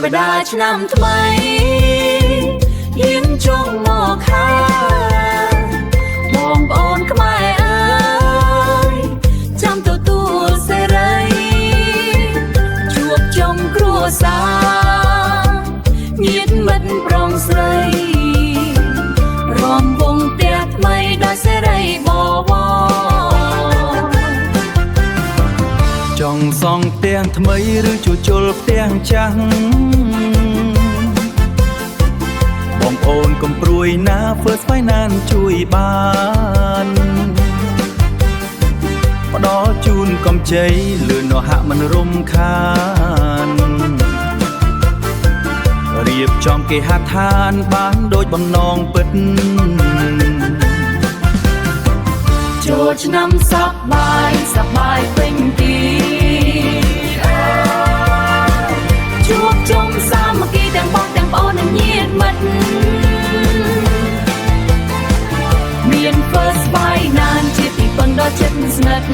វតាឆ្នាំថ្មីយាងចុងមកខាបងប្អូនខ្មែរអើយចាំទទួលសេរីជួបជុំគ្រួសារញាតិមិត្តប្រុងស្រីរំវងផ្ទះថ្មីដោយសេរីបវរចង់សង់ផ្ទះថ្មីឬជួសជុលផ្ទះចាស់បងប្អូនកុំព្រួយណា First Finance ជួយបានផ្ដល់ជូនកម្ចីលឿននោះហាក់មិនរំខានរៀបចំគេហដ្ឋានបានដូចបំណងពិតចូលឆ្នាំសប្បាយសប្បាយពេញទីជួបជុំសាមគ្គីទាំងបងទាំងប្អូននិងញាតិមិត្តមាន First Finance ជាទីពឹងដ៏ជិតស្និទ្ធ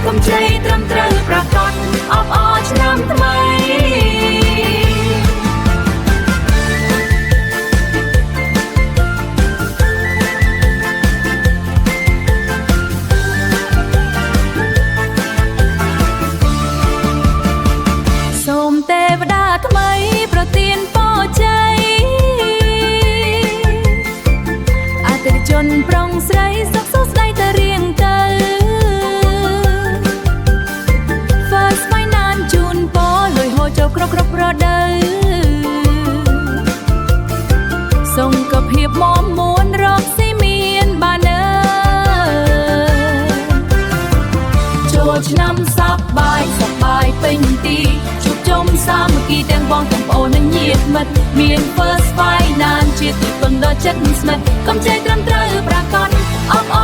កម្ចីត្រឹមត្រូវប្រកបអបអរឆ្នាំថ្មីសូមទេវតាថ្មីប្រទានពរជ័យអតិថិជនប្រុងស្រីសុខសប្បាយតែរៀងទៅ First Finance ជូនពរលុយហូរចូលគ្រប់រដូវសុខភាពមាំមួនរកស៊ីមានបានអើចូលឆ្នាំសប្បាយសប្បាយពេញទីជួបជុំសាមគ្គីទាំងបងទាំងប្អូននិងញាតិមិត្តមាន First Finance ជាទីពឹងដ៏ជិតស្និទ្ធកម្ចីត្រឹមត្រូវប្រាកដអបអរ